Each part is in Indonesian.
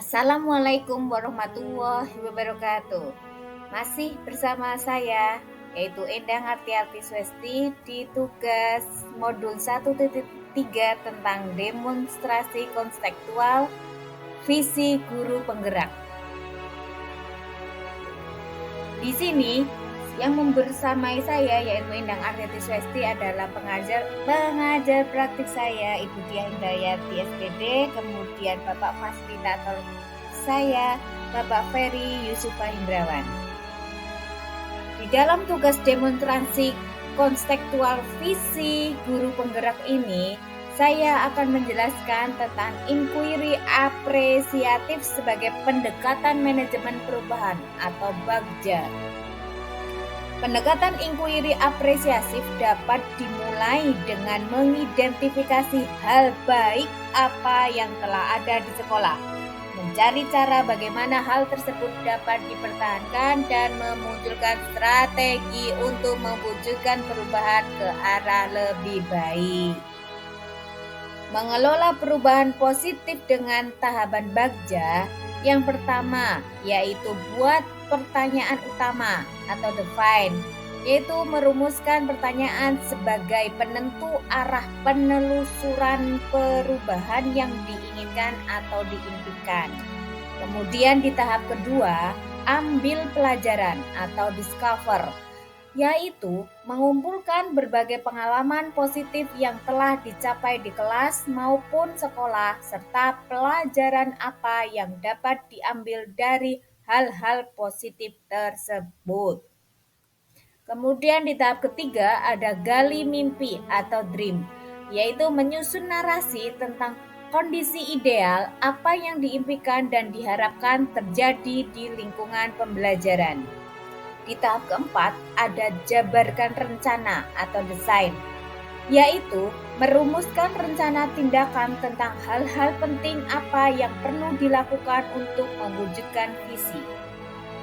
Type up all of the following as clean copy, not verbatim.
Assalamualaikum warahmatullahi wabarakatuh. Masih bersama saya, yaitu Endang Artiati Swesti di tugas modul 1.3 tentang demonstrasi konstekstual visi guru penggerak. Di sini yang membersamai saya yaitu Endang Artiati Swesti adalah pengajar praktik saya Ibu Diah Hindayati SPD, kemudian Bapak fasilitator saya Bapak Ferry Yusufa Hindrawan. Di dalam tugas demonstrasi konstekstual visi guru penggerak ini, saya akan menjelaskan tentang inquiry apresiatif sebagai pendekatan manajemen perubahan atau BAGJA. Pendekatan inquiry apresiatif dapat dimulai dengan mengidentifikasi hal baik apa yang telah ada di sekolah, mencari cara bagaimana hal tersebut dapat dipertahankan dan memunculkan strategi untuk mewujudkan perubahan ke arah lebih baik. Mengelola perubahan positif dengan tahapan BAGJA. Yang pertama yaitu buat pertanyaan utama atau define, yaitu merumuskan pertanyaan sebagai penentu arah penelusuran perubahan yang diinginkan atau diimpikan. Kemudian di tahap kedua, ambil pelajaran atau discover, yaitu mengumpulkan berbagai pengalaman positif yang telah dicapai di kelas maupun sekolah serta pelajaran apa yang dapat diambil dari hal-hal positif tersebut. Kemudian di tahap ketiga ada gali mimpi atau dream, yaitu menyusun narasi tentang kondisi ideal apa yang diimpikan dan diharapkan terjadi di lingkungan pembelajaran. Di tahap keempat ada jabarkan rencana atau desain, yaitu merumuskan rencana tindakan tentang hal-hal penting apa yang perlu dilakukan untuk mewujudkan visi.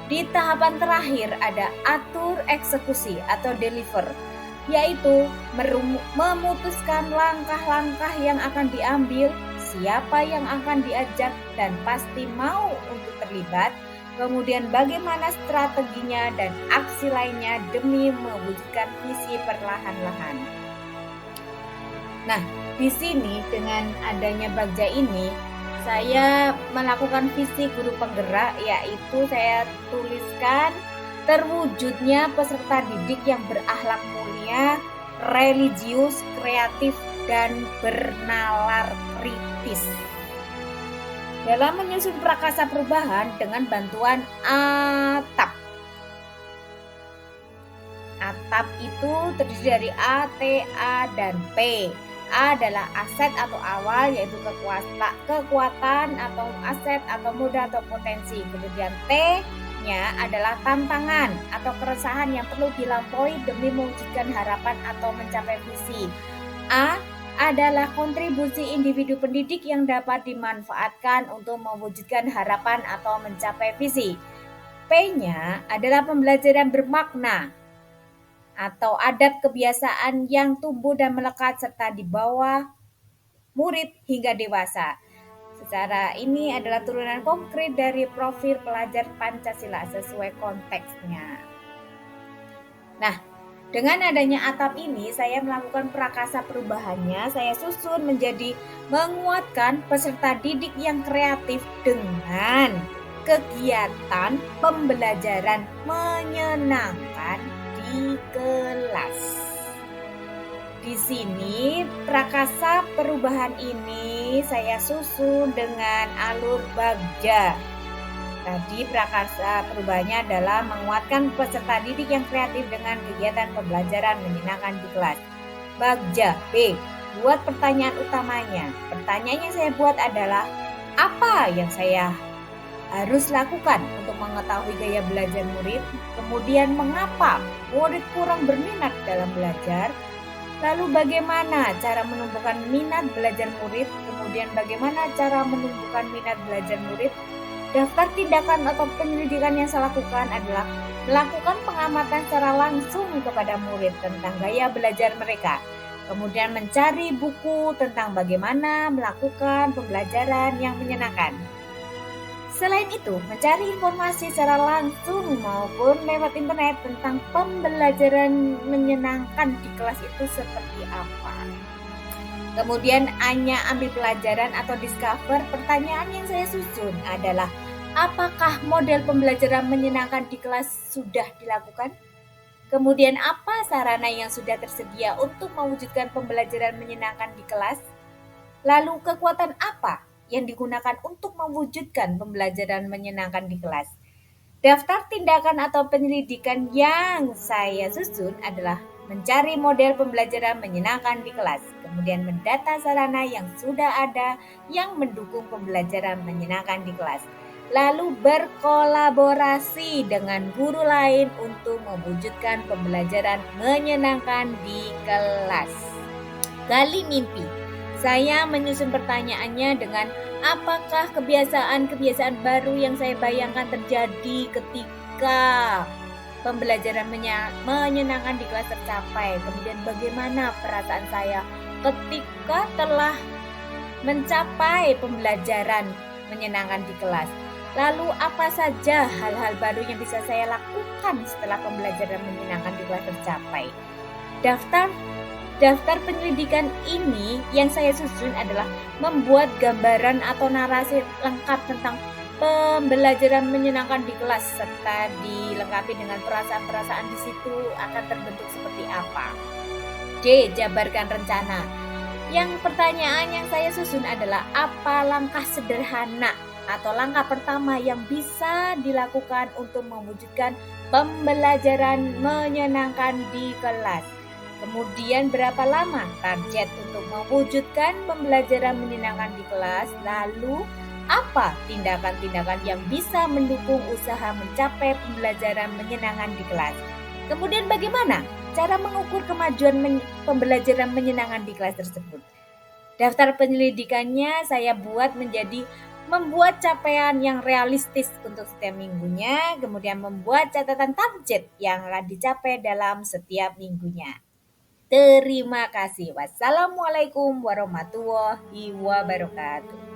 Di tahapan terakhir ada atur eksekusi atau deliver, yaitu memutuskan langkah-langkah yang akan diambil, siapa yang akan diajak dan pasti mau untuk terlibat, kemudian bagaimana strateginya dan aksi lainnya demi mewujudkan visi perlahan-lahan. Nah, di sini dengan adanya BAGJA ini, saya melakukan visi guru penggerak, yaitu saya tuliskan terwujudnya peserta didik yang berakhlak mulia, religius, kreatif, dan bernalar kritis. Dalam menyusun prakasa perubahan dengan bantuan ATAP. ATAP itu terdiri dari A, T, A, dan P. A adalah aset atau awal, yaitu kekuatan atau aset atau modal atau potensi. Kemudian T-nya adalah tantangan atau keresahan yang perlu dilampaui demi mewujudkan harapan atau mencapai visi. A adalah kontribusi individu pendidik yang dapat dimanfaatkan untuk mewujudkan harapan atau mencapai visi. P-nya adalah pembelajaran bermakna atau adab kebiasaan yang tumbuh dan melekat serta dibawa murid hingga dewasa. Secara ini adalah turunan konkret dari profil pelajar Pancasila sesuai konteksnya. Nah, dengan adanya atap ini, saya melakukan prakasa perubahannya. Saya susun menjadi menguatkan peserta didik yang kreatif dengan kegiatan pembelajaran menyenangkan di kelas. Di sini prakasa perubahan ini saya susun dengan alur BAGJA. Tadi prakasa perubahannya adalah menguatkan peserta didik yang kreatif dengan kegiatan pembelajaran menyenangkan di kelas. BAGJA B, buat pertanyaan utamanya. Pertanyaan yang saya buat adalah, apa yang saya harus lakukan untuk mengetahui gaya belajar murid? Kemudian mengapa murid kurang berminat dalam belajar? Lalu bagaimana cara menumbuhkan minat belajar murid? Kemudian bagaimana cara menumbuhkan minat belajar murid? Daftar tindakan atau penyelidikan yang saya lakukan adalah melakukan pengamatan secara langsung kepada murid tentang gaya belajar mereka. Kemudian mencari buku tentang bagaimana melakukan pembelajaran yang menyenangkan. Selain itu, mencari informasi secara langsung maupun lewat internet tentang pembelajaran menyenangkan di kelas itu seperti apa. Kemudian hanya ambil pelajaran atau discover. Pertanyaan yang saya susun adalah, apakah model pembelajaran menyenangkan di kelas sudah dilakukan? Kemudian apa sarana yang sudah tersedia untuk mewujudkan pembelajaran menyenangkan di kelas? Lalu kekuatan apa yang digunakan untuk mewujudkan pembelajaran menyenangkan di kelas? Daftar tindakan atau penyelidikan yang saya susun adalah mencari model pembelajaran menyenangkan di kelas, kemudian mendata sarana yang sudah ada yang mendukung pembelajaran menyenangkan di kelas, lalu berkolaborasi dengan guru lain untuk mewujudkan pembelajaran menyenangkan di kelas. Gali mimpi. Saya menyusun pertanyaannya dengan, apakah kebiasaan-kebiasaan baru yang saya bayangkan terjadi ketika pembelajaran menyenangkan di kelas tercapai? Kemudian bagaimana perasaan saya ketika telah mencapai pembelajaran menyenangkan di kelas? Lalu apa saja hal-hal baru yang bisa saya lakukan setelah pembelajaran menyenangkan di kelas tercapai? Daftar penyelidikan ini yang saya susun adalah membuat gambaran atau narasi lengkap tentang pembelajaran menyenangkan di kelas, serta dilengkapi dengan perasaan-perasaan di situ akan terbentuk seperti apa. D. Jabarkan rencana. Yang pertanyaan yang saya susun adalah, apa langkah sederhana atau langkah pertama yang bisa dilakukan untuk mewujudkan pembelajaran menyenangkan di kelas? Kemudian berapa lama target untuk mewujudkan pembelajaran menyenangkan di kelas? Lalu apa tindakan-tindakan yang bisa mendukung usaha mencapai pembelajaran menyenangkan di kelas? Kemudian bagaimana cara mengukur kemajuan pembelajaran menyenangkan di kelas tersebut? Daftar penyelidikannya saya buat menjadi membuat capaian yang realistis untuk setiap minggunya, kemudian membuat catatan target yang akan dicapai dalam setiap minggunya. Terima kasih. Wassalamualaikum warahmatullahi wabarakatuh.